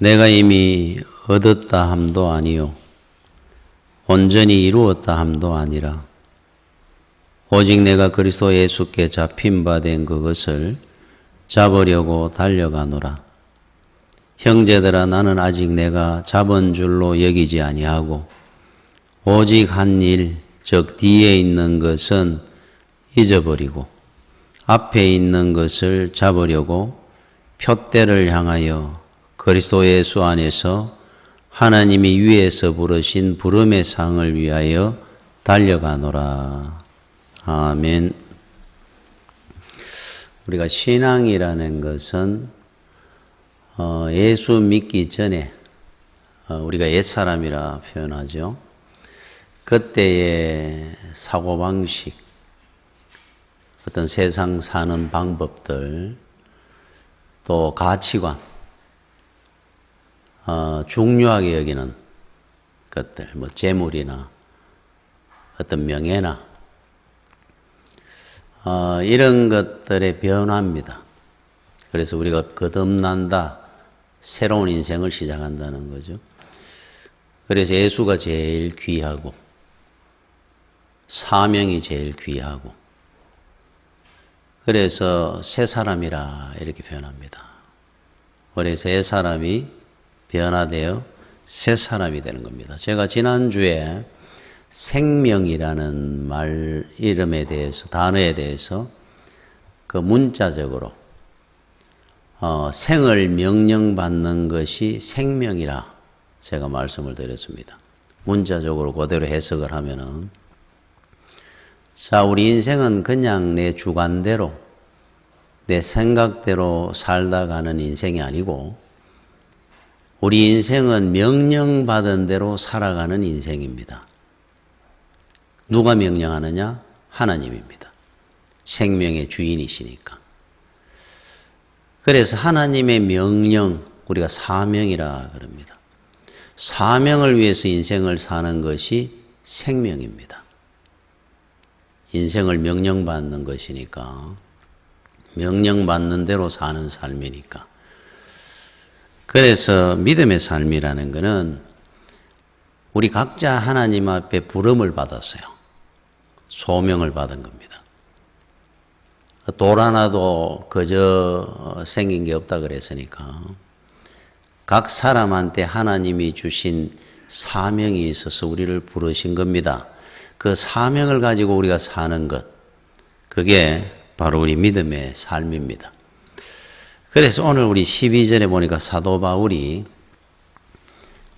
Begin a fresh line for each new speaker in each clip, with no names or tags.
내가 이미 얻었다 함도 아니요 온전히 이루었다 함도 아니라 오직 내가 그리스도 예수께 잡힌 바 된 그것을 잡으려고 달려가노라. 형제들아, 나는 아직 내가 잡은 줄로 여기지 아니하고 오직 한 일, 즉 뒤에 있는 것은 잊어버리고 앞에 있는 것을 잡으려고 표대를 향하여 그리스도 예수 안에서 하나님이 위에서 부르신 부름의 상을 위하여 달려가노라. 아멘. 우리가 신앙이라는 것은 예수 믿기 전에 우리가 옛사람이라 표현하죠. 그때의 사고방식, 어떤 세상 사는 방법들, 또 가치관, 중요하게 여기는 것들, 뭐 재물이나 어떤 명예나 이런 것들의 변화입니다. 그래서 우리가 거듭난다, 새로운 인생을 시작한다는 거죠. 그래서 예수가 제일 귀하고 사명이 제일 귀하고 그래서 새 사람이라 이렇게 표현합니다. 그래서 새 사람이 변화되어 새 사람이 되는 겁니다. 제가 지난주에 생명이라는 말 이름에 대해서 단어에 대해서 그 문자적으로 생을 명령받는 것이 생명이라 제가 말씀을 드렸습니다. 문자적으로 그대로 해석을 하면은 자, 우리 인생은 그냥 내 주관대로 내 생각대로 살다 가는 인생이 아니고 우리 인생은 명령받은 대로 살아가는 인생입니다. 누가 명령하느냐? 하나님입니다. 생명의 주인이시니까. 그래서 하나님의 명령, 우리가 사명이라 그럽니다. 사명을 위해서 인생을 사는 것이 생명입니다. 인생을 명령받는 것이니까, 명령받는 대로 사는 삶이니까. 그래서 믿음의 삶이라는 것은 우리 각자 하나님 앞에 부름을 받았어요. 소명을 받은 겁니다. 돌 하나도 그저 생긴 게 없다 그랬으니까 각 사람한테 하나님이 주신 사명이 있어서 우리를 부르신 겁니다. 그 사명을 가지고 우리가 사는 것, 그게 바로 우리 믿음의 삶입니다. 그래서 오늘 우리 12절에 보니까 사도 바울이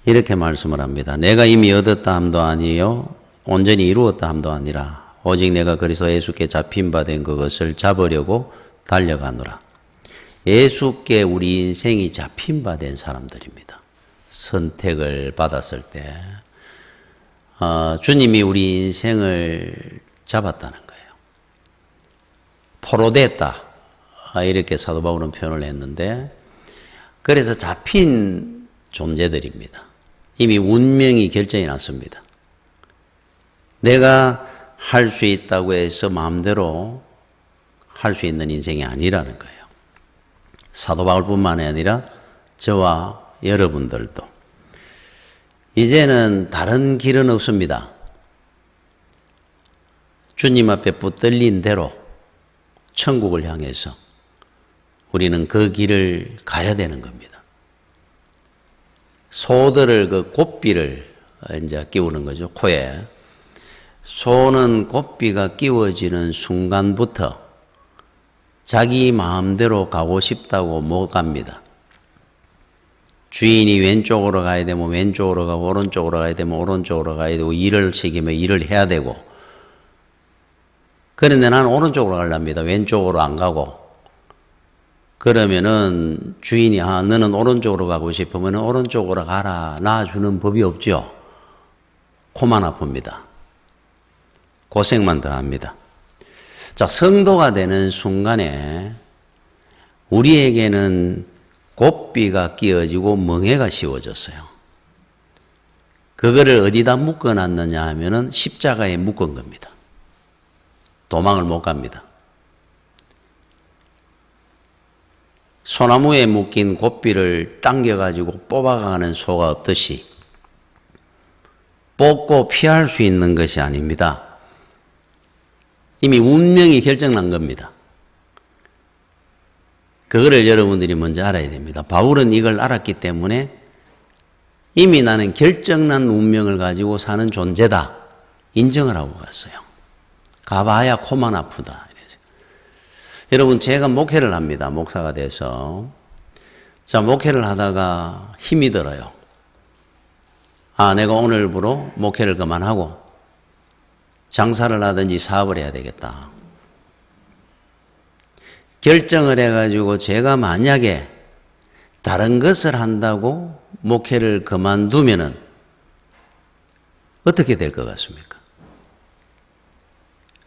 이렇게 말씀을 합니다. 내가 이미 얻었다 함도 아니요 온전히 이루었다 함도 아니라 오직 내가 그리스도 예수께 잡힌 바 된 그것을 잡으려고 달려가노라. 예수께 우리 인생이 잡힌 바 된 사람들입니다. 선택을 받았을 때 주님이 우리 인생을 잡았다는 거예요. 포로됐다, 이렇게 사도 바울은 표현을 했는데, 그래서 잡힌 존재들입니다. 이미 운명이 결정이 났습니다. 내가 할 수 있다고 해서 마음대로 할 수 있는 인생이 아니라는 거예요. 사도 바울뿐만이 아니라 저와 여러분들도 이제는 다른 길은 없습니다. 주님 앞에 붙들린 대로 천국을 향해서 우리는 그 길을 가야 되는 겁니다. 소들을 그 고삐를 이제 끼우는 거죠, 코에. 소는 고삐가 끼워지는 순간부터 자기 마음대로 가고 싶다고 못 갑니다. 주인이 왼쪽으로 가야 되면 왼쪽으로 가고 오른쪽으로 가야 되면 오른쪽으로 가야 되고 일을 시키면 일을 해야 되고, 그런데 나는 오른쪽으로 가려합니다. 왼쪽으로 안 가고. 그러면은 주인이 너는 오른쪽으로 가고 싶으면 오른쪽으로 가라 놔주는 법이 없죠. 코만 아픕니다. 고생만 더 합니다. 자, 성도가 되는 순간에 우리에게는 고삐가 끼어지고 멍에가 씌워졌어요. 그거를 어디다 묶어놨느냐 하면은 십자가에 묶은 겁니다. 도망을 못 갑니다. 소나무에 묶인 고삐를 당겨가지고 뽑아가는 소가 없듯이 뽑고 피할 수 있는 것이 아닙니다. 이미 운명이 결정난 겁니다. 그거를 여러분들이 먼저 알아야 됩니다. 바울은 이걸 알았기 때문에 이미 나는 결정난 운명을 가지고 사는 존재다. 인정을 하고 갔어요. 가봐야 코만 아프다. 여러분, 제가 목회를 합니다. 목사가 돼서. 자, 목회를 하다가 힘이 들어요. 아, 내가 오늘부로 목회를 그만하고 장사를 하든지 사업을 해야 되겠다. 결정을 해가지고 제가 만약에 다른 것을 한다고 목회를 그만두면은 어떻게 될 것 같습니까?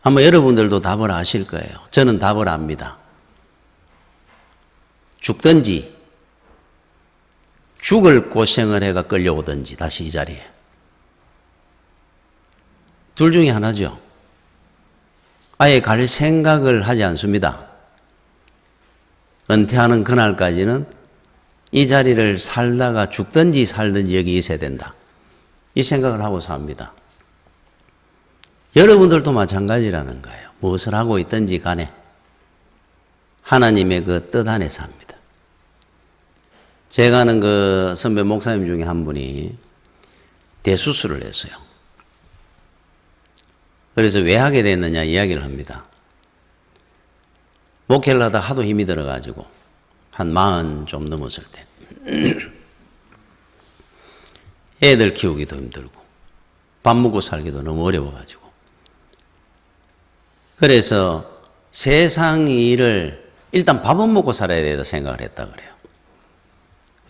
아마 여러분들도 답을 아실 거예요. 저는 답을 압니다. 죽든지 죽을 고생을 해가 끌려오든지 다시 이 자리에. 둘 중에 하나죠. 아예 갈 생각을 하지 않습니다. 은퇴하는 그날까지는 이 자리를 살다가 죽든지 살든지 여기 있어야 된다. 이 생각을 하고 삽니다. 여러분들도 마찬가지라는 거예요. 무엇을 하고 있든지 간에 하나님의 그 뜻 안에 삽니다. 제가 아는 그 선배 목사님 중에 한 분이 대수술을 했어요. 그래서 왜 하게 됐느냐 이야기를 합니다. 목회를 하다 하도 힘이 들어가지고 한 40 좀 넘었을 때 애들 키우기도 힘들고 밥 먹고 살기도 너무 어려워가지고 그래서 세상 일을 일단 밥은 먹고 살아야 되다 생각을 했다 그래요.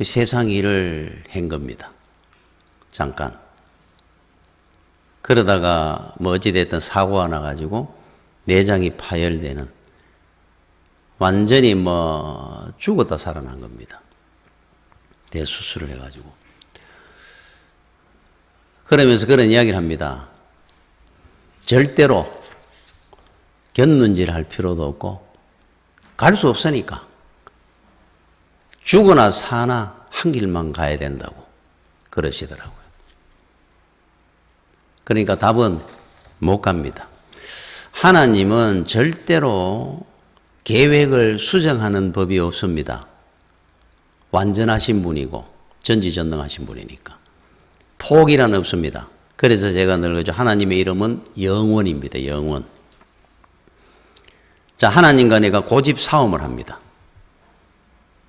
세상 일을 한 겁니다. 잠깐. 그러다가 뭐 어찌됐든 사고가 나가지고 내장이 파열되는 완전히 뭐 죽었다 살아난 겁니다. 대수술을 해가지고. 그러면서 그런 이야기를 합니다. 절대로 견눈질 할 필요도 없고 갈 수 없으니까 죽거나 사나 한 길만 가야 된다고 그러시더라고요. 그러니까 답은 못 갑니다. 하나님은 절대로 계획을 수정하는 법이 없습니다. 완전하신 분이고 전지전능하신 분이니까. 포기란 없습니다. 그래서 제가 늘 그러죠. 하나님의 이름은 영원입니다. 영원. 자, 하나님과 내가 고집 싸움을 합니다.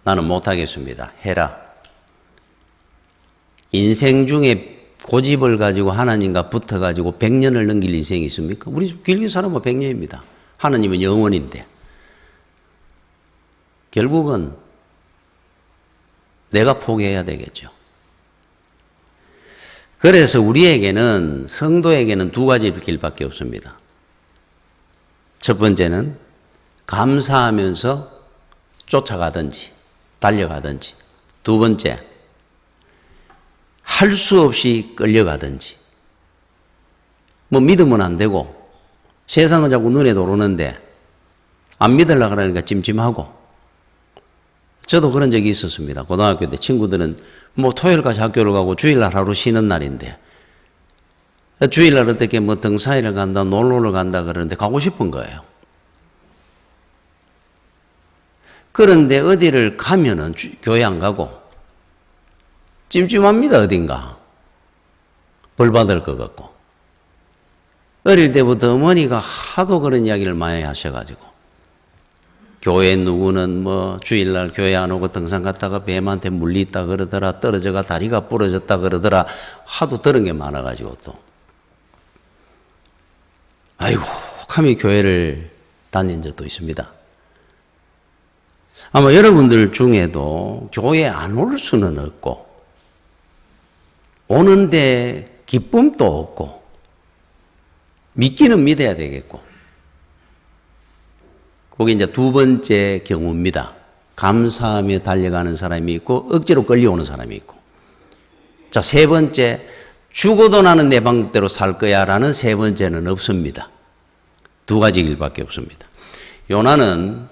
나는 못하겠습니다. 해라. 인생 중에 고집을 가지고 하나님과 붙어가지고 100년을 넘길 인생이 있습니까? 우리 길게 살아면 100년입니다. 하나님은 영원인데. 결국은 내가 포기해야 되겠죠. 그래서 우리에게는, 성도에게는 두 가지 길밖에 없습니다. 첫 번째는 감사하면서 쫓아가든지 달려가든지, 두 번째 할 수 없이 끌려가든지. 뭐 믿으면 안 되고 세상은 자꾸 눈에 들어오는데 안 믿으려고 그러니까 찜찜하고. 저도 그런 적이 있었습니다. 고등학교 때 친구들은 뭐 토요일까지 학교를 가고 주일날 하루 쉬는 날인데 주일날 어떻게 뭐 등산을 간다 놀러를 간다 그러는데 가고 싶은 거예요. 그런데 어디를 가면은 교회 안 가고 찜찜합니다. 어딘가 벌 받을 것 같고. 어릴 때부터 어머니가 하도 그런 이야기를 많이 하셔가지고 교회 누구는 뭐 주일날 교회 안 오고 등산 갔다가 뱀한테 물리있다 그러더라. 떨어져가 다리가 부러졌다 그러더라. 하도 들은 게 많아가지고 또 아이고 감히 교회를 다닌 적도 있습니다. 아마 여러분들 중에도 교회 안 올 수는 없고 오는데 기쁨도 없고 믿기는 믿어야 되겠고 그게 이제 두 번째 경우입니다. 감사하며 달려가는 사람이 있고 억지로 끌려오는 사람이 있고. 자, 세 번째, 죽어도 나는 내 방법대로 살 거야 라는 세 번째는 없습니다. 두 가지 길밖에 없습니다. 요나는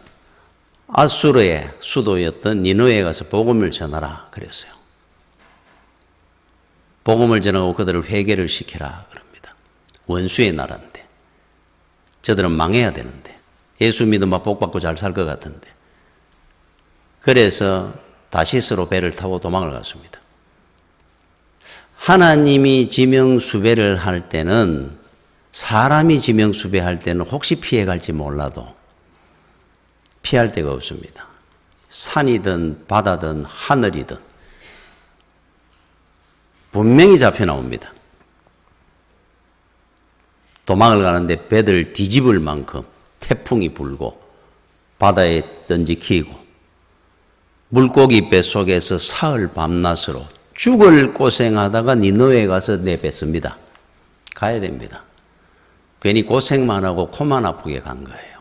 아수르의 수도였던 니느웨에 가서 복음을 전하라 그랬어요. 복음을 전하고 그들을 회개를 시키라 그럽니다. 원수의 나라인데 저들은 망해야 되는데 예수 믿으면 복 받고 잘 살 것 같은데 그래서 다시스로 배를 타고 도망을 갔습니다. 하나님이 지명수배를 할 때는 사람이 지명수배할 때는 혹시 피해갈지 몰라도 피할 데가 없습니다. 산이든 바다든 하늘이든 분명히 잡혀 나옵니다. 도망을 가는데 배들 뒤집을 만큼 태풍이 불고 바다에 던지키고 물고기 뱃속에서 사흘 밤낮으로 죽을 고생하다가 니느웨에 가서 내뱉습니다. 가야 됩니다. 괜히 고생만 하고 코만 아프게 간 거예요.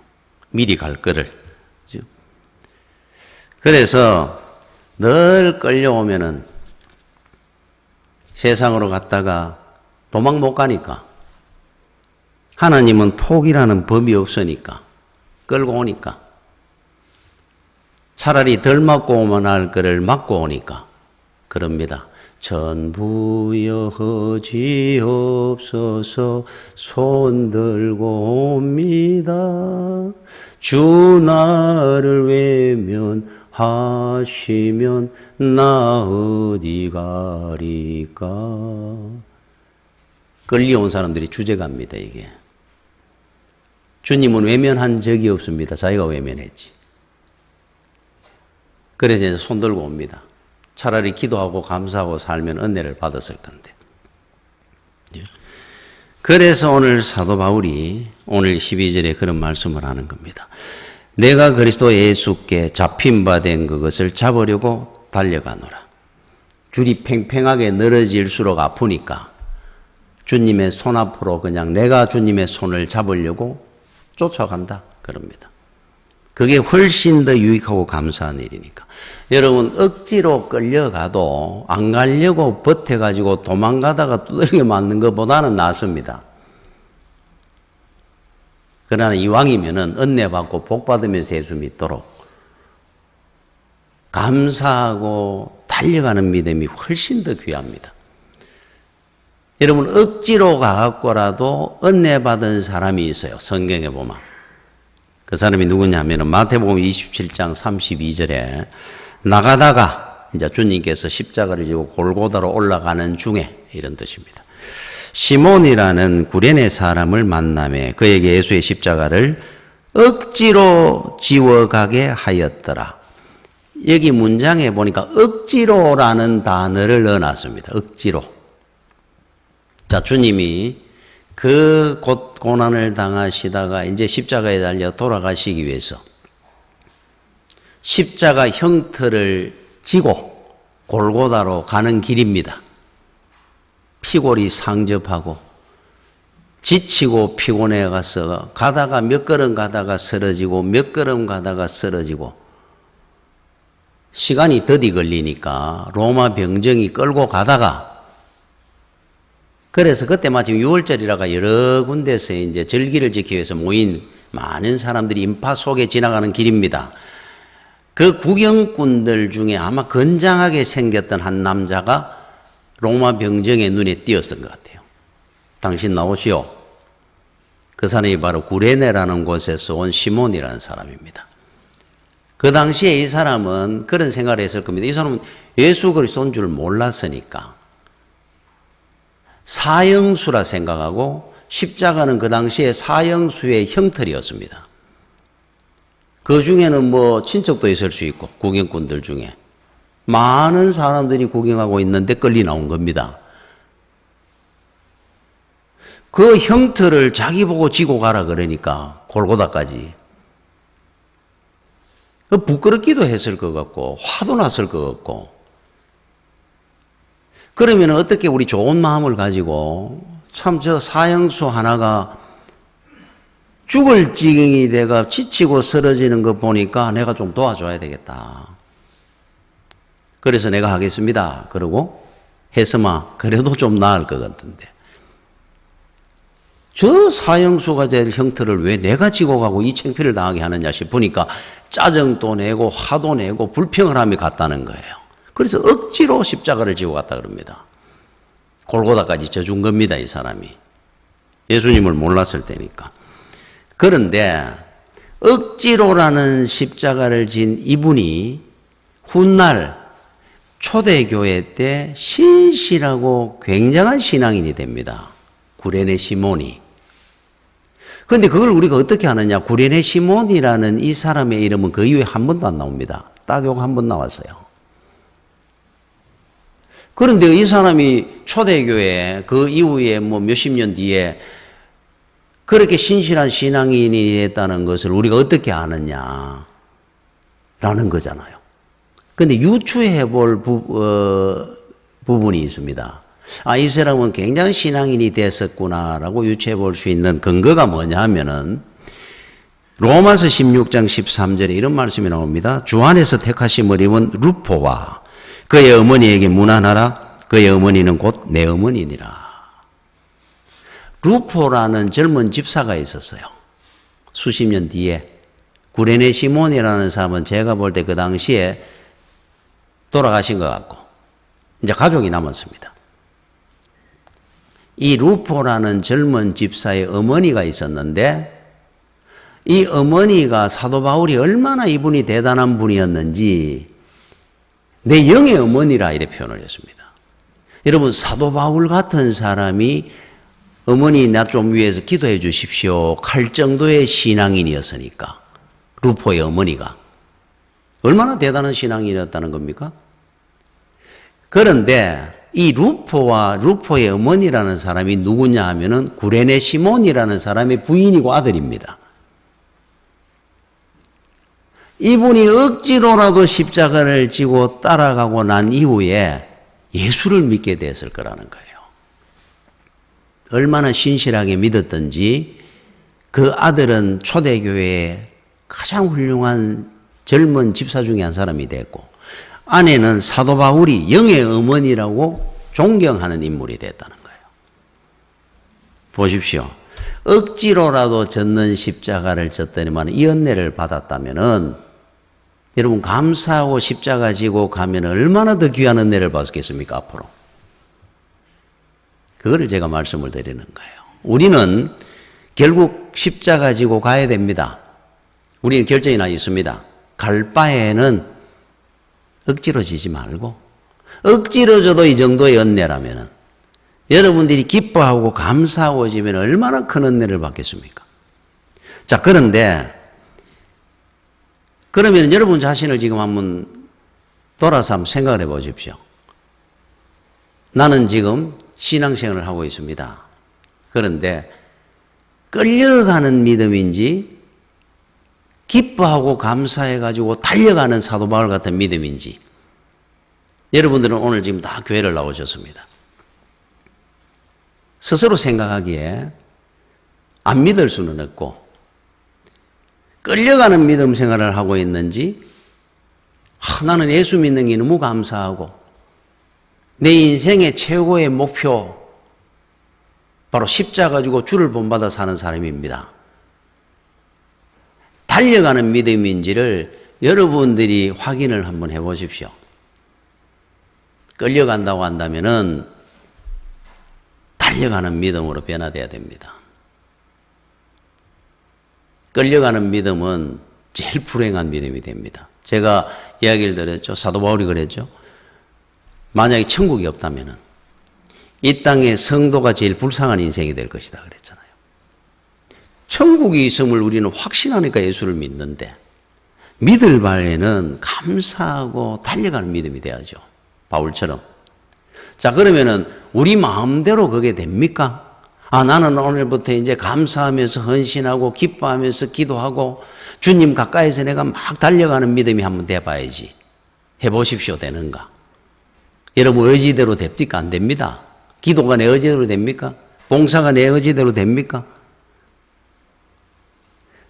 미리 갈 거를. 그래서 늘 끌려오면은 세상으로 갔다가 도망 못 가니까 하나님은 톡이라는 법이 없으니까 끌고 오니까 차라리 덜 맞고 오면 할 거를 맞고 오니까 그럽니다. 전부여 허지옵소서 손 들고 옵니다. 주 나를 외면하시면 나 어디 가리까. 끌려온 사람들이 주제가입니다. 이게. 주님은 외면한 적이 없습니다. 자기가 외면했지. 그래서 이제 손 들고 옵니다. 차라리 기도하고 감사하고 살면 은혜를 받았을 건데. 그래서 오늘 사도 바울이 오늘 12절에 그런 말씀을 하는 겁니다. 내가 그리스도 예수께 잡힌 바 된 그것을 잡으려고 달려가노라. 줄이 팽팽하게 늘어질수록 아프니까 주님의 손 앞으로 그냥 내가 주님의 손을 잡으려고 쫓아간다. 그럽니다. 그게 훨씬 더 유익하고 감사한 일이니까. 여러분 억지로 끌려가도 안 가려고 버텨가지고 도망가다가 두들겨 맞는 것보다는 낫습니다. 그러나 이왕이면은 은혜 받고 복 받으면서 예수 믿도록 감사하고 달려가는 믿음이 훨씬 더 귀합니다. 여러분 억지로 가갖고라도 은혜 받은 사람이 있어요. 성경에 보면. 그 사람이 누구냐면은 마태복음 27장 32절에 나가다가 이제 주님께서 십자가를 지고 골고다로 올라가는 중에 이런 뜻입니다. 시몬이라는 구레네 사람을 만나매 그에게 예수의 십자가를 억지로 지워가게 하였더라. 여기 문장에 보니까 억지로라는 단어를 넣어놨습니다. 억지로. 자, 주님이 그 고난을 당하시다가 이제 십자가에 달려 돌아가시기 위해서 십자가 형틀을 지고 골고다로 가는 길입니다. 피골이 상접하고 지치고 피곤해 가서 가다가 몇 걸음 가다가 쓰러지고 몇 걸음 가다가 쓰러지고 시간이 더디 걸리니까 로마 병정이 끌고 가다가 그래서 그때 마침 6월절이라가 여러 군데서 이제 절기를 지키기 위해서 모인 많은 사람들이 인파 속에 지나가는 길입니다. 그 구경꾼들 중에 아마 건장하게 생겼던 한 남자가 로마 병정의 눈에 띄었던 것 같아요. 당신 나오시오. 그 사람이 바로 구레네라는 곳에서 온 시몬이라는 사람입니다. 그 당시에 이 사람은 그런 생각을 했을 겁니다. 이 사람은 예수 그리스도인 줄 몰랐으니까 사형수라 생각하고 십자가는 그 당시에 사형수의 형틀이었습니다. 그 중에는 뭐 친척도 있을 수 있고 구경꾼들 중에 많은 사람들이 구경하고 있는데 끌리 나온 겁니다. 그 형틀을 자기 보고 지고 가라 그러니까 골고다까지 부끄럽기도 했을 것 같고 화도 났을 것 같고 그러면 어떻게 우리 좋은 마음을 가지고 참 저 사형수 하나가 죽을 지경이 돼가 지치고 쓰러지는 거 보니까 내가 좀 도와줘야 되겠다. 그래서 내가 하겠습니다. 그러고 해서마 그래도 좀 나을 것 같은데 저 사형수가 될 형태를 왜 내가 지고 가고 이 창피를 당하게 하느냐 싶으니까 짜증도 내고 화도 내고 불평을 하며 갔다는 거예요. 그래서 억지로 십자가를 지고 갔다 그럽니다. 골고다까지 져준 겁니다, 이 사람이. 예수님을 몰랐을 때니까. 그런데 억지로라는 십자가를 진 이분이 훗날 초대교회 때 신실하고 굉장한 신앙인이 됩니다. 구레네 시몬이. 그런데 그걸 우리가 어떻게 아느냐? 구레네 시몬이라는 이 사람의 이름은 그 이후에 한 번도 안 나옵니다. 딱 요거 한 번 나왔어요. 그런데 이 사람이 초대교회 그 이후에 뭐 몇십 년 뒤에 그렇게 신실한 신앙인이 됐다는 것을 우리가 어떻게 아느냐? 라는 거잖아요. 그런데 유추해 볼 부분이 있습니다. 아, 이 사람은 굉장히 신앙인이 됐었구나라고 유추해 볼 수 있는 근거가 뭐냐 하면은 로마서 16장 13절에 이런 말씀이 나옵니다. 주 안에서 택하심을 입은 루포와 그의 어머니에게 문안하라. 그의 어머니는 곧 내 어머니니라. 루포라는 젊은 집사가 있었어요. 수십 년 뒤에. 구레네 시몬이라는 사람은 제가 볼 때 그 당시에 돌아가신 것 같고 이제 가족이 남았습니다. 이 루포라는 젊은 집사의 어머니가 있었는데 이 어머니가 사도 바울이 얼마나 이분이 대단한 분이었는지 내 영의 어머니라 이렇게 표현을 했습니다. 여러분 사도 바울 같은 사람이 어머니 나 좀 위해서 기도해 주십시오 할 정도의 신앙인이었으니까 루포의 어머니가 얼마나 대단한 신앙인이었다는 겁니까? 그런데 이 루포와 루포의 어머니라는 사람이 누구냐 하면은 구레네 시몬이라는 사람의 부인이고 아들입니다. 이분이 억지로라도 십자가를 지고 따라가고 난 이후에 예수를 믿게 됐을 거라는 거예요. 얼마나 신실하게 믿었던지 그 아들은 초대교회의 가장 훌륭한 젊은 집사 중에 한 사람이 됐고 아내는 사도 바울이 영의 어머니라고 존경하는 인물이 됐다는 거예요. 보십시오. 억지로라도 졌는 십자가를 졌더니만 이 은혜를 받았다면은 여러분 감사하고 십자가 지고 가면 얼마나 더 귀한 은혜를 받겠습니까 앞으로. 그거를 제가 말씀을 드리는 거예요. 우리는 결국 십자가 지고 가야 됩니다. 우리는 결정이 나 있습니다. 갈 바에는 억지로 지지 말고 억지로 져도 이 정도의 은혜라면 여러분들이 기뻐하고 감사하고 지면 얼마나 큰 은혜를 받겠습니까? 자, 그런데 그러면 여러분 자신을 지금 한번 돌아서 한번 생각을 해 보십시오. 나는 지금 신앙생활을 하고 있습니다. 그런데 끌려가는 믿음인지 기뻐하고 감사해가지고 달려가는 사도 바울 같은 믿음인지 여러분들은 오늘 지금 다 교회를 나오셨습니다. 스스로 생각하기에 안 믿을 수는 없고 끌려가는 믿음 생활을 하고 있는지 나는 예수 믿는 게 너무 감사하고 내 인생의 최고의 목표 바로 십자가 지고 주를 본받아 사는 사람입니다. 달려가는 믿음인지를 여러분들이 확인을 한번 해보십시오. 끌려간다고 한다면은 달려가는 믿음으로 변화돼야 됩니다. 끌려가는 믿음은 제일 불행한 믿음이 됩니다. 제가 이야기를 드렸죠. 사도 바울이 그랬죠. 만약에 천국이 없다면은 이 땅의 성도가 제일 불쌍한 인생이 될 것이다 그랬잖아요. 천국이 있음을 우리는 확신하니까 예수를 믿는데 믿을 바에는 감사하고 달려가는 믿음이 돼야죠. 바울처럼. 자, 그러면은 우리 마음대로 그게 됩니까? 아, 나는 오늘부터 이제 감사하면서 헌신하고 기뻐하면서 기도하고 주님 가까이서 내가 막 달려가는 믿음이 한번 돼봐야지. 해보십시오. 되는가? 여러분 의지대로 됩니까? 안 됩니다. 기도가 내 의지대로 됩니까? 봉사가 내 의지대로 됩니까?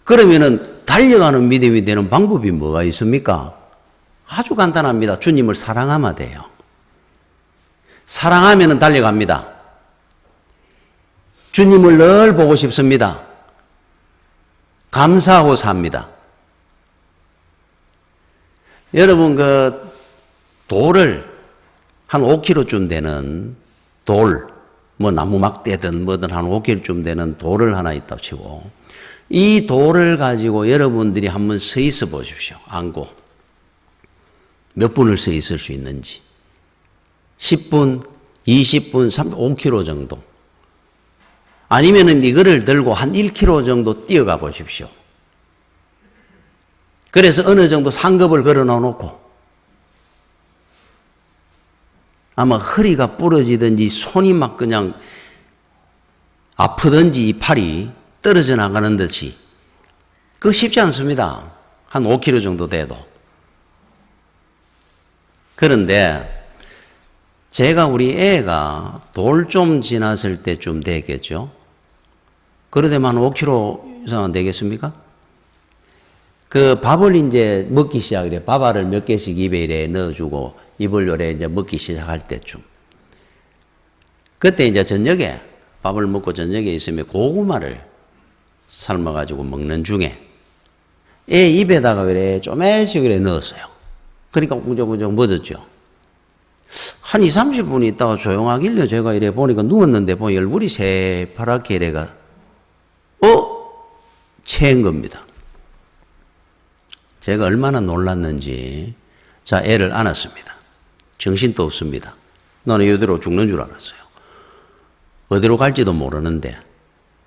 그러면은 달려가는 믿음이 되는 방법이 뭐가 있습니까? 아주 간단합니다. 주님을 사랑하면 돼요. 사랑하면은 달려갑니다. 주님을 늘 보고 싶습니다. 감사하고 삽니다. 여러분 그 돌을 한 5kg쯤 되는 돌, 뭐 나무 막대든 뭐든 한 5kg쯤 되는 돌을 하나 있다고 치고 이 돌을 가지고 여러분들이 한번 서 있어 보십시오. 안고 몇 분을 서 있을 수 있는지 10분, 20분, 5km 정도 아니면은 이거를 들고 한 1km 정도 뛰어가 보십시오. 그래서 어느 정도 상급을 걸어 놓고 아마 허리가 부러지든지 손이 막 그냥 아프든지 이 팔이 떨어져 나가는 듯이 그거 쉽지 않습니다. 한 5km 정도 돼도. 그런데 제가 우리 애가 돌 좀 지났을 때쯤 되겠죠. 그러되면 한 5km 이상 안 되겠습니까? 그 밥을 이제 먹기 시작해. 밥알을 몇 개씩 입에 이래 넣어주고 입을 요래 이제 먹기 시작할 때쯤. 그때 이제 저녁에 밥을 먹고 저녁에 있으면 고구마를 삶아가지고 먹는 중에 애 입에다가 그래 쪼매씩 그래 넣었어요. 그러니까 웅적웅적 멎었죠. 한 2, 30분 있다가 조용하길래 제가 이래 보니까 누웠는데 보니 얼굴이 새파랗게 이래가 체인 겁니다. 제가 얼마나 놀랐는지 자 애를 안았습니다. 정신도 없습니다. 나는 이대로 죽는 줄 알았어요. 어디로 갈지도 모르는데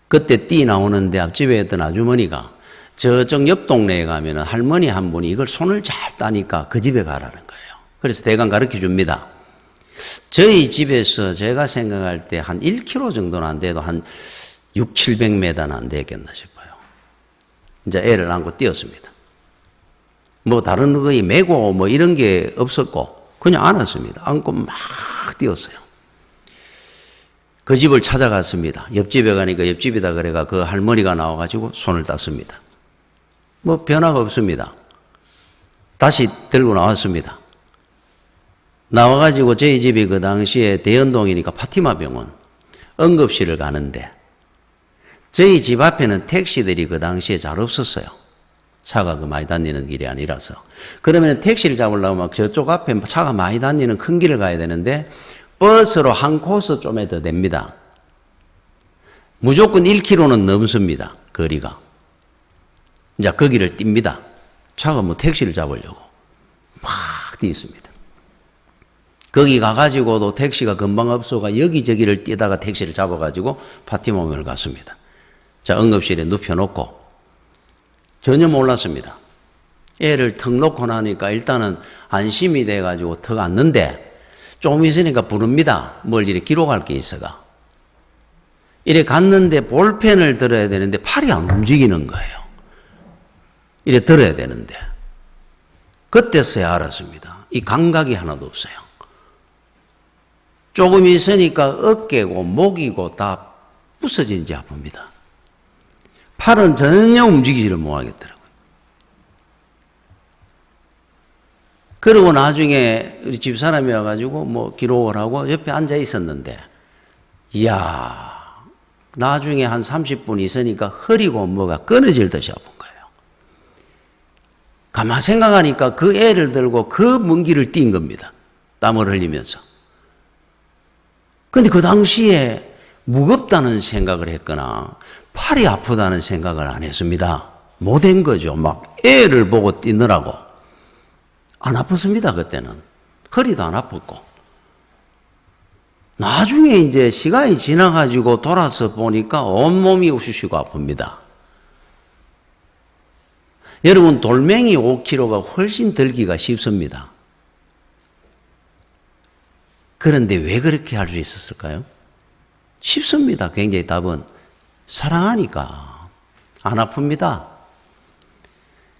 그때 뛰 나오는데 앞집에 있던 아주머니가 저쪽 옆 동네에 가면 할머니 한 분이 이걸 손을 잘 따니까 그 집에 가라는 거예요. 그래서 대강 가르쳐 줍니다. 저희 집에서 제가 생각할 때 한 1km 정도는 안 돼도 한 6, 700m는 안 되겠나 싶어요. 이제 애를 안고 뛰었습니다. 뭐 다른 거에 메고 뭐 이런 게 없었고 그냥 안았습니다. 안고 막 뛰었어요. 그 집을 찾아갔습니다. 옆집에 가니까 옆집이다 그래가 그 할머니가 나와가지고 손을 땄습니다. 뭐 변화가 없습니다. 다시 들고 나왔습니다. 나와가지고 저희 집이 그 당시에 대연동이니까 파티마 병원 응급실을 가는데 저희 집 앞에는 택시들이 그 당시에 잘 없었어요. 차가 그 많이 다니는 길이 아니라서. 그러면 택시를 잡으려면 저쪽 앞에 차가 많이 다니는 큰 길을 가야 되는데 버스로 한 코스 좀에 더 됩니다. 무조건 1km는 넘습니다. 거리가. 이제 거기를 띱니다. 차가 뭐 택시를 잡으려고 막 뛰었습니다. 거기 가가지고도 택시가 금방 없어가 여기저기를 뛰다가 택시를 잡아가지고 파티모면을 갔습니다. 자, 응급실에 눕혀놓고 전혀 몰랐습니다. 애를 턱 놓고 나니까 일단은 안심이 돼가지고 턱 앉는데 조금 있으니까 부릅니다. 뭘 이렇게 기록할 게 있어가. 이래 갔는데 볼펜을 들어야 되는데 팔이 안 움직이는 거예요. 이래 들어야 되는데. 그때서야 알았습니다. 이 감각이 하나도 없어요. 조금 있으니까 어깨고 목이고 다 부서진지 아픕니다. 팔은 전혀 움직이지를 못하겠더라고요. 그러고 나중에 우리 집사람이 와가지고 뭐 기록을 하고 옆에 앉아 있었는데, 이야, 나중에 한 30분 있으니까 허리고 뭐가 끊어질 듯이 아픈 거예요. 가만 생각하니까 그 애를 들고 그 먼 길을 뛴 겁니다. 땀을 흘리면서. 근데 그 당시에 무겁다는 생각을 했거나 팔이 아프다는 생각을 안 했습니다. 못한 거죠. 막 애를 보고 뛰느라고. 안 아팠습니다, 그때는. 허리도 안 아팠고. 나중에 이제 시간이 지나가지고 돌아서 보니까 온몸이 우시시고 아픕니다. 여러분, 돌멩이 5kg가 훨씬 들기가 쉽습니다. 그런데 왜 그렇게 할 수 있었을까요? 쉽습니다. 굉장히 답은. 사랑하니까. 안 아픕니다.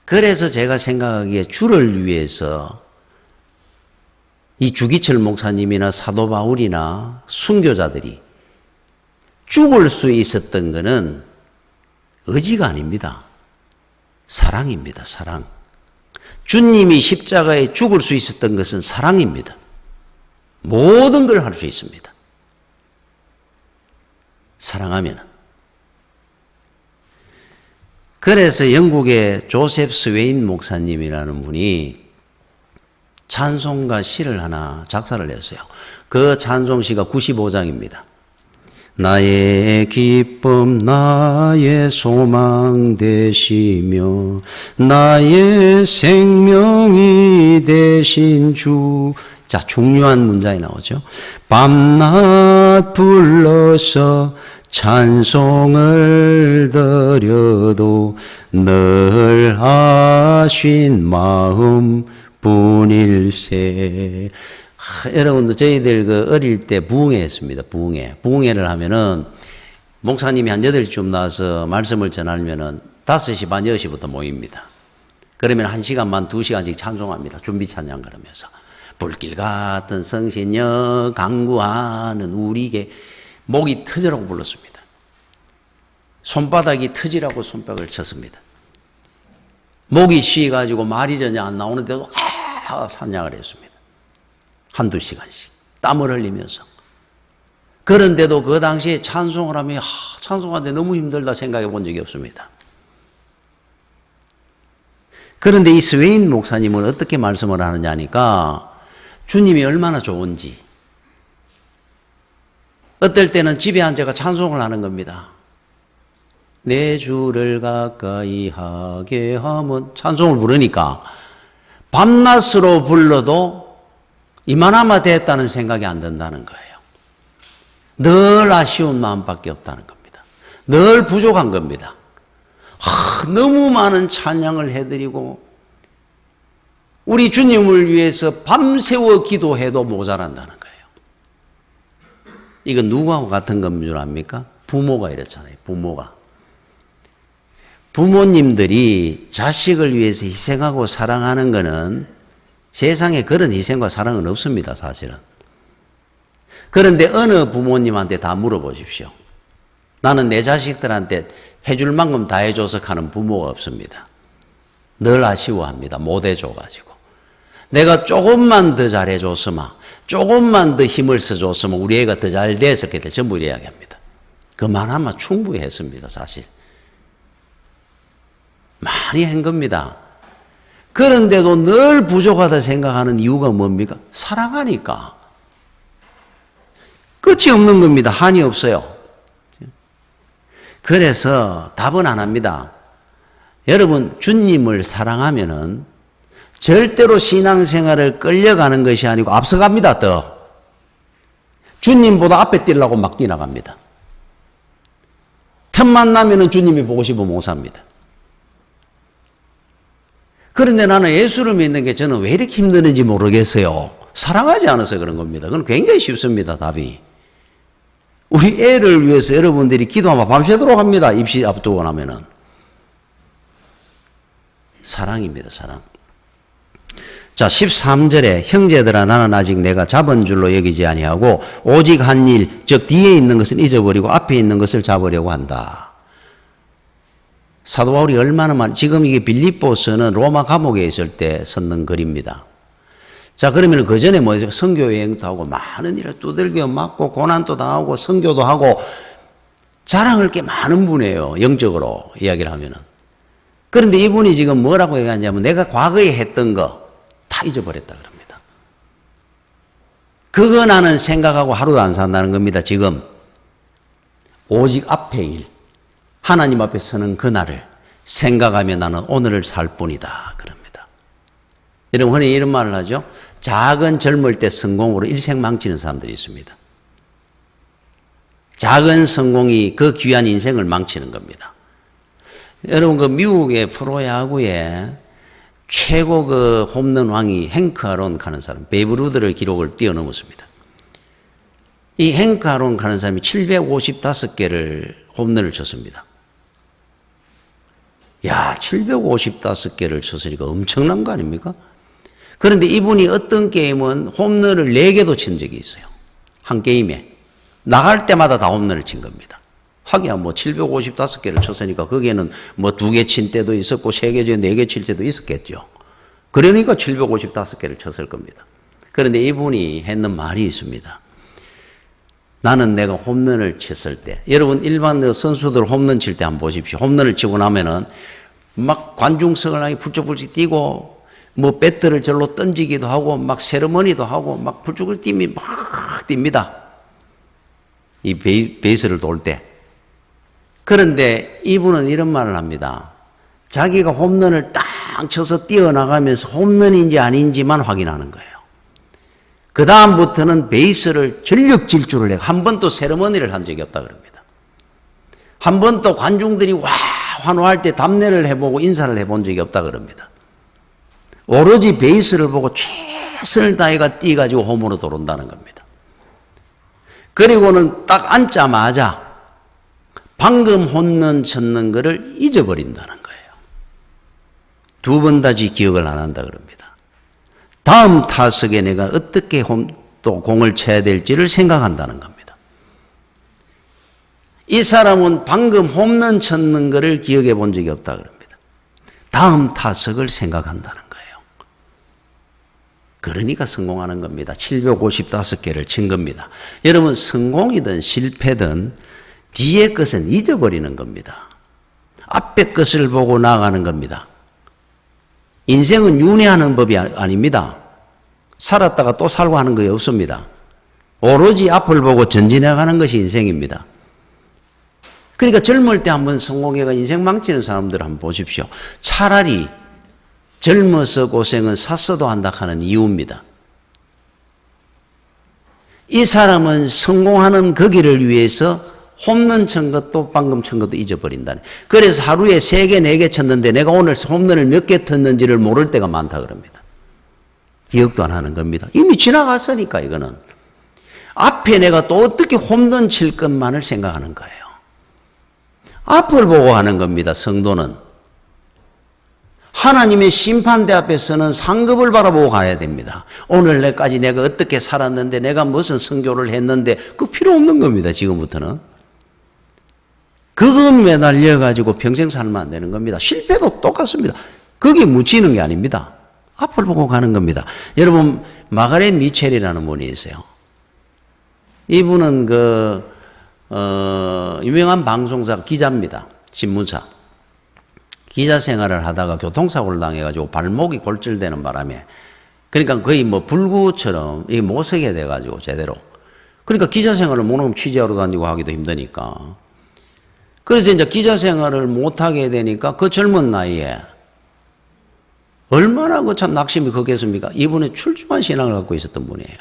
그래서 제가 생각하기에 주를 위해서 이 주기철 목사님이나 사도 바울이나 순교자들이 죽을 수 있었던 것은 의지가 아닙니다. 사랑입니다. 사랑. 주님이 십자가에 죽을 수 있었던 것은 사랑입니다. 모든 걸 할 수 있습니다. 사랑하면. 그래서 영국의 조셉 스웨인 목사님이라는 분이 찬송가 시를 하나 작사를 했어요. 그 찬송시가 95장입니다. 나의 기쁨 나의 소망 되시며 나의 생명이 되신 주. 자, 중요한 문장이 나오죠. 밤낮 불러서 찬송을 드려도 늘 하신 마음 뿐일세. 여러분도 저희들 그 어릴 때 부흥회 했습니다. 부흥회를 하면은 목사님이 한 8시쯤 나와서 말씀을 전하면은 5시 반 6시부터 모입니다. 그러면 1시간 반 2시간씩 찬송합니다. 준비 찬양 그러면서 불길 같은 성신여 강구하는 우리에게 목이 터지라고 불렀습니다. 손바닥이 터지라고 손뼉을 쳤습니다. 목이 쉬어가지고 말이 전혀 안 나오는데도 찬양을 했습니다. 1-2시간씩 땀을 흘리면서. 그런데도 그 당시에 찬송을 하면 찬송하는데 너무 힘들다 생각해 본 적이 없습니다. 그런데 이 스웨인 목사님은 어떻게 말씀을 하느냐 하니까 주님이 얼마나 좋은지, 어떨 때는 집에 앉아가 찬송을 하는 겁니다. 내 주를 가까이 하게 하면 찬송을 부르니까 밤낮으로 불러도 이만하면 됐다는 생각이 안 든다는 거예요. 늘 아쉬운 마음밖에 없다는 겁니다. 늘 부족한 겁니다. 너무 많은 찬양을 해드리고 우리 주님을 위해서 밤새워 기도해도 모자란다는 거예요. 이건 누구하고 같은 건 줄 압니까? 부모가 이렇잖아요. 부모님들이 자식을 위해서 희생하고 사랑하는 것은 세상에 그런 희생과 사랑은 없습니다, 사실은. 그런데 어느 부모님한테 다 물어보십시오. 나는 내 자식들한테 해줄 만큼 다 해줘서 하는 부모가 없습니다. 늘 아쉬워합니다. 못 해줘가지고. 내가 조금만 더 잘해줬으면, 조금만 더 힘을 써줬으면 우리 애가 더 잘 됐었겠다. 전부 이야기합니다. 그만하면 충분했습니다, 사실. 많이 한 겁니다. 그런데도 늘 부족하다 생각하는 이유가 뭡니까? 사랑하니까. 끝이 없는 겁니다. 한이 없어요. 그래서 답은 안 합니다. 여러분, 주님을 사랑하면은 절대로 신앙생활을 끌려가는 것이 아니고 앞서갑니다, 더. 주님보다 앞에 뛰려고 막 뛰어나갑니다. 틈만 나면은 주님이 보고 싶으면 못 삽니다. 그런데 나는 예수를 믿는 게 저는 왜 이렇게 힘드는지 모르겠어요. 사랑하지 않아서 그런 겁니다. 그건 굉장히 쉽습니다, 답이. 우리 애를 위해서 여러분들이 기도하면 밤새도록 합니다. 입시 앞두고 나면은. 사랑입니다, 사랑. 자, 13절에 형제들아 나는 아직 내가 잡은 줄로 여기지 아니하고 오직 한 일, 즉 뒤에 있는 것을 잊어버리고 앞에 있는 것을 잡으려고 한다. 사도 바울이 얼마나 지금 이게 빌립보서는 로마 감옥에 있을 때 썼는 글입니다. 자, 그러면 그 전에 뭐죠? 선교 여행도 하고 많은 일을 두들겨 맞고 고난도 당하고 선교도 하고 자랑할 게 많은 분이에요. 영적으로 이야기를 하면은. 그런데 이분이 지금 뭐라고 얘기하냐면 내가 과거에 했던 거 다 잊어버렸다 그럽니다. 그거 나는 생각하고 하루도 안 산다는 겁니다. 지금 오직 앞의 일, 하나님 앞에 서는 그날을 생각하며 나는 오늘을 살 뿐이다 그럽니다. 여러분 흔히 이런 말을 하죠. 작은 젊을 때 성공으로 일생 망치는 사람들이 있습니다. 작은 성공이 그 귀한 인생을 망치는 겁니다. 여러분 그 미국의 프로야구에 최고 그 홈런 왕이 행크 아론 가는 사람, 베이브 루드를 기록을 뛰어넘었습니다. 이 행크 아론 가는 사람이 755개를 홈런을 쳤습니다. 야, 755개를 쳤으니까 엄청난 거 아닙니까? 그런데 이분이 어떤 게임은 홈런을 4개도 친 적이 있어요. 한 게임에. 나갈 때마다 다 홈런을 친 겁니다. 하기야 뭐 755개를 쳤으니까 거기에는 뭐 2개 친 때도 있었고 3개 중에 4개 칠 때도 있었겠죠. 그러니까 755개를 쳤을 겁니다. 그런데 이분이 했는 말이 있습니다. 나는 내가 홈런을 쳤을 때, 여러분 일반 선수들 홈런 칠 때 한번 보십시오. 홈런을 치고 나면은 막 관중석을 향해 불쩍불쩍 뛰고 뭐 배트를 절로 던지기도 하고 막 세레머니도 하고 막 불죽을 띠미 막 뜁니다. 이 베이스를 돌 때. 그런데 이분은 이런 말을 합니다. 자기가 홈런을 딱 쳐서 뛰어나가면서 홈런인지 아닌지만 확인하는 거예요. 그 다음부터는 베이스를 전력 질주를 해요. 한 번도 세레머니를 한 적이 없다 그럽니다. 한 번도 관중들이 와 환호할 때 답례를 해보고 인사를 해본 적이 없다 그럽니다. 오로지 베이스를 보고 최선을 다해가 뛰어가지고 홈으로 들어온다는 겁니다. 그리고는 딱 앉자마자 방금 홈런 쳤는 거를 잊어버린다는 거예요. 두 번 다시 기억을 안 한다 그럽니다. 다음 타석에 내가 어떻게 또 공을 쳐야 될지를 생각한다는 겁니다. 이 사람은 방금 홈런 쳤는 거를 기억해 본 적이 없다 그럽니다. 다음 타석을 생각한다는 거예요. 그러니까 성공하는 겁니다. 755개를 친 겁니다. 여러분 성공이든 실패든 뒤에 것은 잊어버리는 겁니다. 앞에 것을 보고 나아가는 겁니다. 인생은 윤회하는 법이 아닙니다. 살았다가 또 살고 하는 게 없습니다. 오로지 앞을 보고 전진해 가는 것이 인생입니다. 그러니까 젊을 때 한번 성공해가 인생 망치는 사람들 한번 보십시오. 차라리 젊어서 고생은 샀어도 한다 하는 이유입니다. 이 사람은 성공하는 거기를 위해서 홈런 친 것도 방금 친 것도 잊어버린다네. 그래서 하루에 3개, 4개 쳤는데 내가 오늘 홈런을 몇 개 쳤는지를 모를 때가 많다 그럽니다. 기억도 안 하는 겁니다. 이미 지나갔으니까 이거는. 앞에 내가 또 어떻게 홈런 칠 것만을 생각하는 거예요. 앞을 보고 하는 겁니다. 성도는. 하나님의 심판대 앞에서는 상급을 바라보고 가야 됩니다. 오늘날까지 내가 어떻게 살았는데 내가 무슨 선교를 했는데 그 필요 없는 겁니다. 지금부터는. 그거 매달려가지고 평생 살면 안 되는 겁니다. 실패도 똑같습니다. 거기에 묻히는 게 아닙니다. 앞을 보고 가는 겁니다. 여러분 마가렛 미첼이라는 분이 있어요. 이분은 유명한 방송사 기자입니다. 신문사. 기자 생활을 하다가 교통사고를 당해가지고 발목이 골절되는 바람에 그러니까 거의 뭐 불구처럼 이게 못 서게 돼가지고 제대로. 그러니까 기자 생활을 못하면 취재하러 다니고 하기도 힘드니까. 그래서 이제 기자 생활을 못하게 되니까 그 젊은 나이에 얼마나 그 참 낙심이 크겠습니까? 이분은 출중한 신앙을 갖고 있었던 분이에요.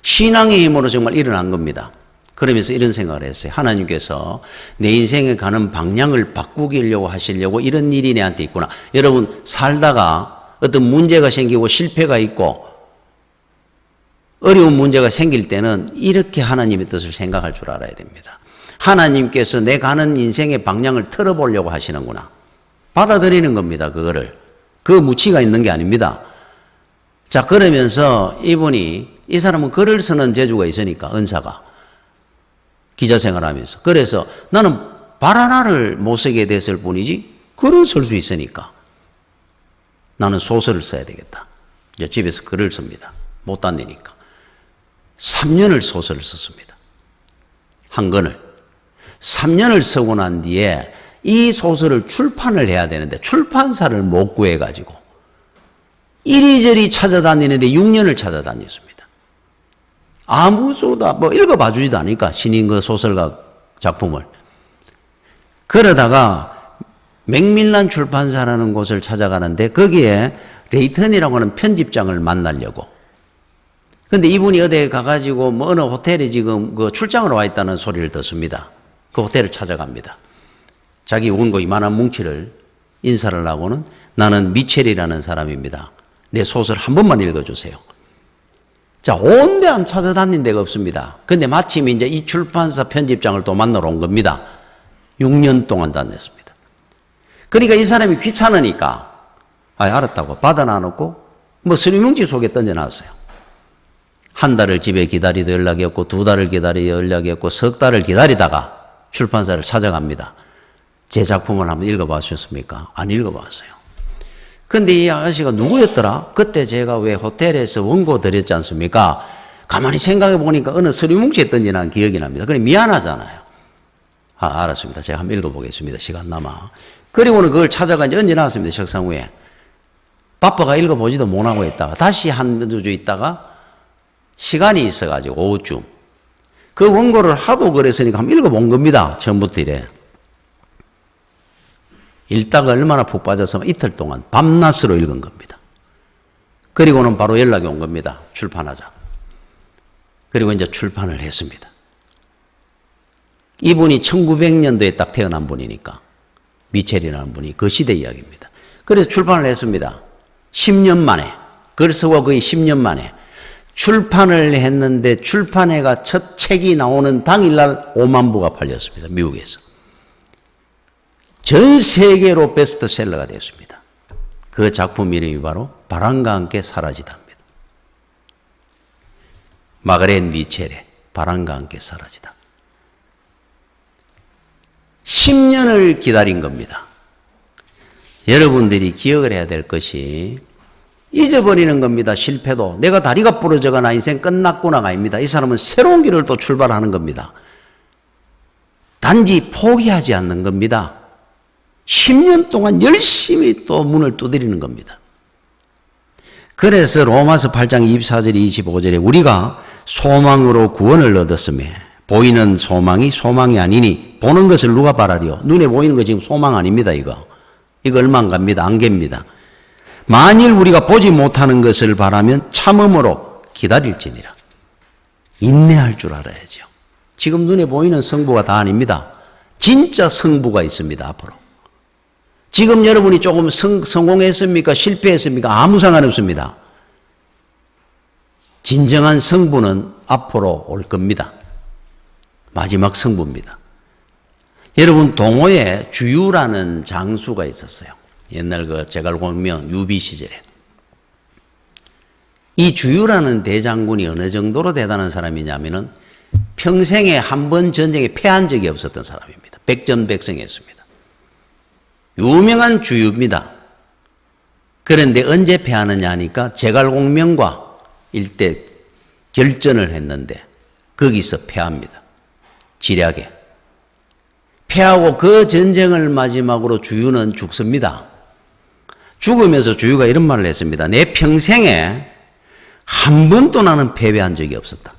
신앙의 힘으로 정말 일어난 겁니다. 그러면서 이런 생각을 했어요. 하나님께서 내 인생에 가는 방향을 바꾸려고 하시려고 이런 일이 내한테 있구나. 여러분 살다가 어떤 문제가 생기고 실패가 있고 어려운 문제가 생길 때는 이렇게 하나님의 뜻을 생각할 줄 알아야 됩니다. 하나님께서 내 가는 인생의 방향을 틀어보려고 하시는구나. 받아들이는 겁니다. 그거를. 그 무치가 있는 게 아닙니다. 자, 그러면서 이 사람은 글을 쓰는 재주가 있으니까 은사가. 기자 생활하면서. 그래서 나는 발 하나를 못 쓰게 됐을 뿐이지 글은 쓸 수 있으니까 나는 소설을 써야 되겠다. 이제 집에서 글을 씁니다. 못 다니니까. 3년을 소설을 썼습니다. 한 권을. 3년을 쓰고 난 뒤에 이 소설을 출판을 해야 되는데 출판사를 못 구해가지고 이리저리 찾아다니는데 6년을 찾아다녔습니다. 아무 소다 뭐 읽어봐 주지도 않으니까 신인 그 소설가 작품을. 그러다가 맥밀란 출판사라는 곳을 찾아가는데 거기에 레이턴이라고 하는 편집장을 만나려고. 근데 이분이 어디에 가가지고 뭐 어느 호텔에 지금 그 출장으로 와 있다는 소리를 듣습니다. 그 호텔을 찾아갑니다. 자기 원고 이만한 뭉치를 인사를 하고는 나는 미첼이라는 사람입니다. 내 소설 한 번만 읽어주세요. 자, 온 데 안 찾아다닌 데가 없습니다. 근데 마침 이제 이 출판사 편집장을 또 만나러 온 겁니다. 6년 동안 다녔습니다. 그러니까 이 사람이 귀찮으니까, 알았다고 받아놔놓고, 뭐 스리뭉치 속에 던져놨어요. 한 달을 집에 기다리도 연락이 없고, 2달을 기다리도 연락이 없고, 3달을 기다리다가 출판사를 찾아갑니다. 제 작품을 한번 읽어봤셨습니까? 안 읽어봤어요. 근데 이 아저씨가 누구였더라? 그때 제가 왜 호텔에서 원고 드렸지 않습니까? 가만히 생각해 보니까 어느 서류뭉치에 던지는 기억이 납니다. 그래 미안하잖아요. 알았습니다. 제가 한번 읽어보겠습니다. 시간 남아. 그리고는 그걸 찾아가 이제 얹어놨습니다. 책상 위에. 바빠가 읽어보지도 못하고 있다가 다시 한두 주 있다가 시간이 있어가지고 오후쯤 그 원고를 하도 그랬으니까 한번 읽어본 겁니다. 처음부터 이래. 읽다가 얼마나 푹 빠져서 이틀 동안 밤낮으로 읽은 겁니다. 그리고는 바로 연락이 온 겁니다. 출판하자. 그리고 이제 출판을 했습니다. 이분이 1900년도에 딱 태어난 분이니까 미첼이라는 분이 그 시대 이야기입니다. 그래서 출판을 했습니다. 10년 만에, 글 쓰고 거의 10년 만에 출판을 했는데 출판회가 첫 책이 나오는 당일날 5만 부가 팔렸습니다. 미국에서. 전 세계로 베스트셀러가 되었습니다. 그 작품 이름이 바로 바람과 함께 사라지다입니다. 마가렛 미첼의 바람과 함께 사라지다. 10년을 기다린 겁니다. 여러분들이 기억을 해야 될 것이 잊어버리는 겁니다. 실패도. 내가 다리가 부러져가 인생 끝났구나가 아닙니다. 이 사람은 새로운 길을 또 출발하는 겁니다. 단지 포기하지 않는 겁니다. 10년 동안 열심히 또 문을 두드리는 겁니다. 그래서 로마서 8장 24절 25절에 우리가 소망으로 구원을 얻었으며 보이는 소망이 소망이 아니니 보는 것을 누가 바라리요? 눈에 보이는 거 지금 소망 아닙니다. 이거 얼마 안 갑니다. 안개입니다. 만일 우리가 보지 못하는 것을 바라면 참음으로 기다릴지니라. 인내할 줄 알아야죠. 지금 눈에 보이는 성부가 다 아닙니다. 진짜 성부가 있습니다. 앞으로. 지금 여러분이 조금 성공했습니까? 실패했습니까? 아무 상관없습니다. 진정한 성부는 앞으로 올 겁니다. 마지막 성부입니다. 여러분 동호에 주유라는 장수가 있었어요. 옛날 그 제갈공명 유비 시절에. 이 주유라는 대장군이 어느 정도로 대단한 사람이냐면은 평생에 한 번 전쟁에 패한 적이 없었던 사람입니다. 백전백승했습니다. 유명한 주유입니다. 그런데 언제 패하느냐 하니까 제갈공명과 일대 결전을 했는데 거기서 패합니다. 지략에. 패하고 그 전쟁을 마지막으로 주유는 죽습니다. 죽으면서 주유가 이런 말을 했습니다. 내 평생에 한 번도 나는 패배한 적이 없었다.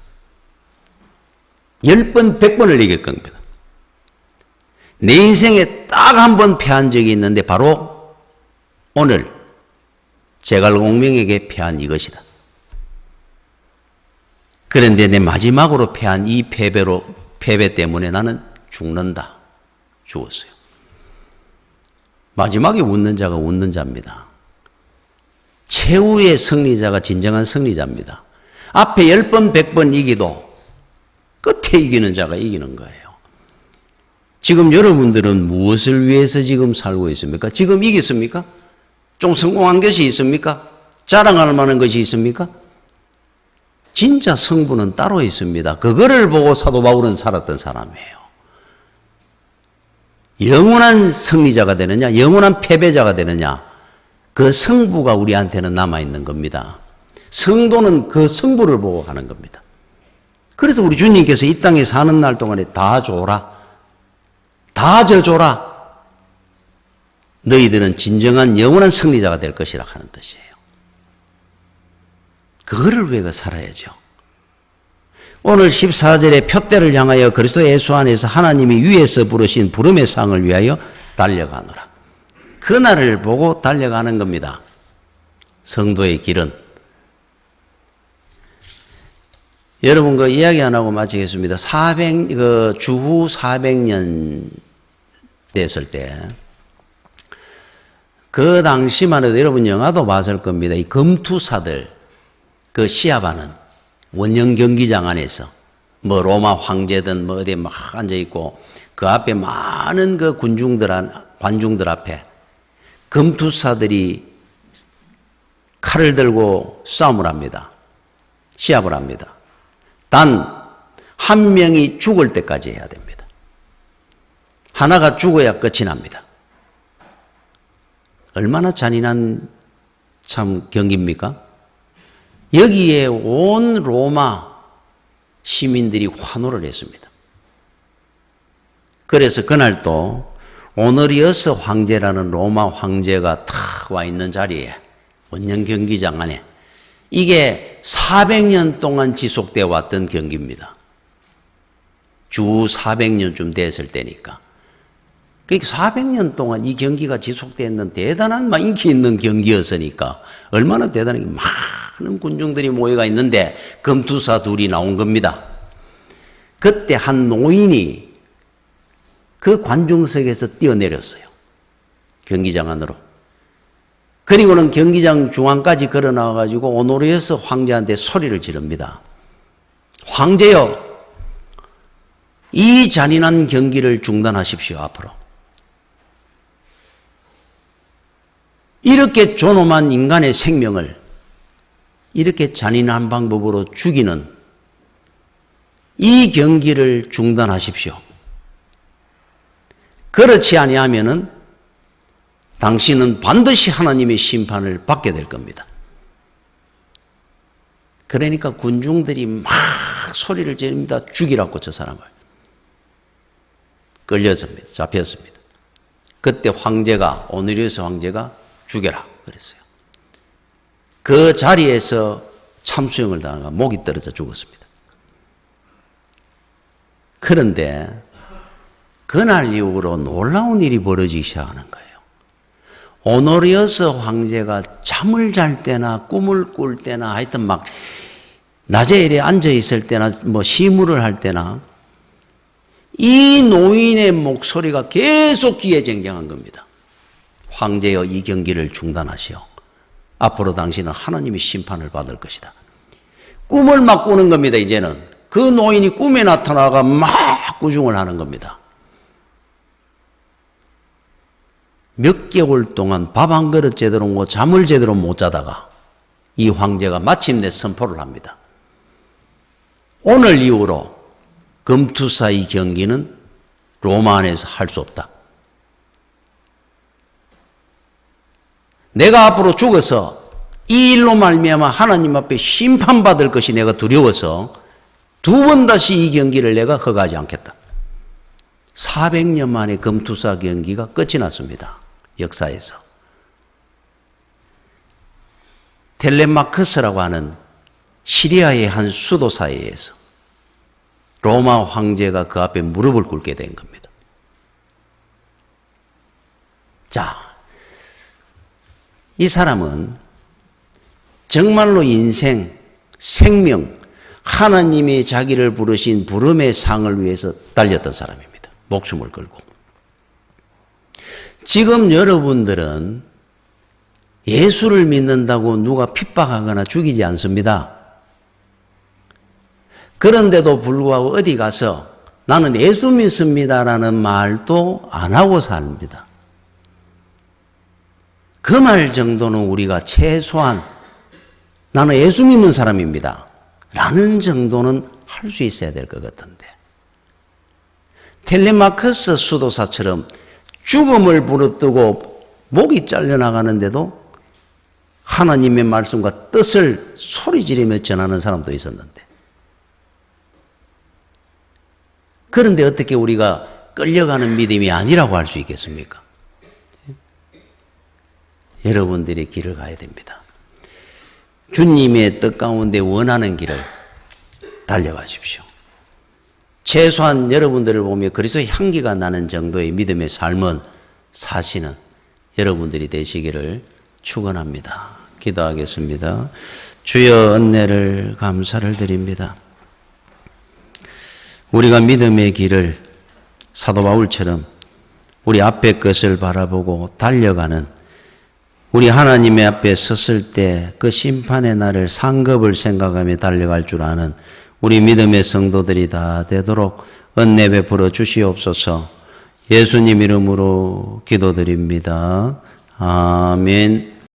10번, 100번을 이길 겁니다. 내 인생에 딱 한 번 패한 적이 있는데 바로 오늘 제갈공명에게 패한 이것이다. 그런데 내 마지막으로 패한 이 패배 때문에 나는 죽는다. 죽었어요. 마지막에 웃는 자가 웃는 자입니다. 최후의 승리자가 진정한 승리자입니다. 앞에 10번, 100번 이기도 끝에 이기는 자가 이기는 거예요. 지금 여러분들은 무엇을 위해서 지금 살고 있습니까? 지금 이겼습니까? 좀 성공한 것이 있습니까? 자랑할 만한 것이 있습니까? 진짜 성부는 따로 있습니다. 그거를 보고 사도 바울은 살았던 사람이에요. 영원한 승리자가 되느냐, 영원한 패배자가 되느냐, 그 성부가 우리한테는 남아있는 겁니다. 성도는 그 성부를 보고 가는 겁니다. 그래서 우리 주님께서 이 땅에 사는 날 동안에 다 줘라, 다 져줘라, 너희들은 진정한 영원한 승리자가 될 것이라 하는 뜻이에요. 그거를 위해 살아야죠. 오늘 14절에 표대를 향하여 그리스도 예수 안에서 하나님이 위에서 부르신 부름의 상을 위하여 달려가노라. 그날을 보고 달려가는 겁니다. 성도의 길은. 여러분 그 이야기 안 하고 마치겠습니다. 주후 400년 됐을 때 그 당시만 해도 여러분 영화도 봤을 겁니다. 이 검투사들 그 시합하는 원형 경기장 안에서 뭐 로마 황제든 뭐 어디에 막 앉아 있고 그 앞에 많은 그 관중들 앞에 검투사들이 칼을 들고 싸움을 합니다. 시합을 합니다. 단 한 명이 죽을 때까지 해야 됩니다. 하나가 죽어야 끝이 납니다. 얼마나 잔인한 참 경기입니까? 여기에 온 로마 시민들이 환호를 했습니다. 그래서 그날 또 오너리어스 황제라는 로마 황제가 탁 와 있는 자리에 원년 경기장 안에. 이게 400년 동안 지속되어 왔던 경기입니다. 주 400년쯤 됐을 때니까. 그러니까 400년 동안 이 경기가 지속되는 대단한 인기 있는 경기였으니까 얼마나 대단하게 많은 군중들이 모여가 있는데 금투사 둘이 나온 겁니다. 그때 한 노인이 그 관중석에서 뛰어내렸어요. 경기장 안으로. 그리고는 경기장 중앙까지 걸어 나와가지고 오노리오스 황제한테 소리를 지릅니다. 황제여, 이 잔인한 경기를 중단하십시오, 앞으로. 이렇게 존엄한 인간의 생명을 이렇게 잔인한 방법으로 죽이는 이 경기를 중단하십시오. 그렇지 아니하면은 당신은 반드시 하나님의 심판을 받게 될 겁니다. 그러니까 군중들이 막 소리를 지릅니다. 죽이라고 저 사람을. 끌려집니다. 잡혔습니다. 그때 황제가, 오누리우스 황제가 죽여라 그랬어요. 그 자리에서 참수형을 당하고 목이 떨어져 죽었습니다. 그런데 그날 이후로 놀라운 일이 벌어지기 시작하는 거예요. 오노리오스 황제가 잠을 잘 때나 꿈을 꿀 때나 하여튼 막 낮에 이래 앉아 있을 때나 시무를 할 때나 이 노인의 목소리가 계속 귀에 쟁쟁한 겁니다. 황제여, 이 경기를 중단하시오. 앞으로 당신은 하나님의 심판을 받을 것이다. 꿈을 막 꾸는 겁니다. 이제는 그 노인이 꿈에 나타나가 막 구중을 하는 겁니다. 몇 개월 동안 밥 한 그릇 제대로 먹고 잠을 제대로 못 자다가 이 황제가 마침내 선포를 합니다. 오늘 이후로 금투사 이 경기는 로마 안에서 할 수 없다. 내가 앞으로 죽어서 이 일로 말미암아 하나님 앞에 심판받을 것이 내가 두려워서 두 번 다시 이 경기를 내가 허가하지 않겠다. 400년 만에 금투사 경기가 끝이 났습니다. 역사에서. 텔레마크스라고 하는 시리아의 한 수도사에 의해서 로마 황제가 그 앞에 무릎을 꿇게 된 겁니다. 자, 이 사람은 정말로 인생, 생명, 하나님이 자기를 부르신 부름의 상을 위해서 달렸던 사람입니다. 목숨을 걸고. 지금 여러분들은 예수를 믿는다고 누가 핍박하거나 죽이지 않습니다. 그런데도 불구하고 어디 가서 나는 예수 믿습니다라는 말도 안 하고 삽니다. 그 말 정도는 우리가 최소한 나는 예수 믿는 사람입니다 라는 정도는 할 수 있어야 될 것 같은데, 텔레마크스 수도사처럼 죽음을 부릅뜨고 목이 잘려나가는데도 하나님의 말씀과 뜻을 소리지르며 전하는 사람도 있었는데, 그런데 어떻게 우리가 끌려가는 믿음이 아니라고 할 수 있겠습니까? 여러분들이 길을 가야 됩니다. 주님의 뜻 가운데 원하는 길을 달려가십시오. 최소한 여러분들을 보며 그리스도의 향기가 나는 정도의 믿음의 삶은 사시는 여러분들이 되시기를 축원합니다. 기도하겠습니다. 주여, 은혜를 감사를 드립니다. 우리가 믿음의 길을 사도 바울처럼 우리 앞의 것을 바라보고 달려가는, 우리 하나님의 앞에 섰을 때 그 심판의 날을 상급을 생각하며 달려갈 줄 아는 우리 믿음의 성도들이 다 되도록 은혜 베풀어 주시옵소서. 예수님 이름으로 기도드립니다. 아멘.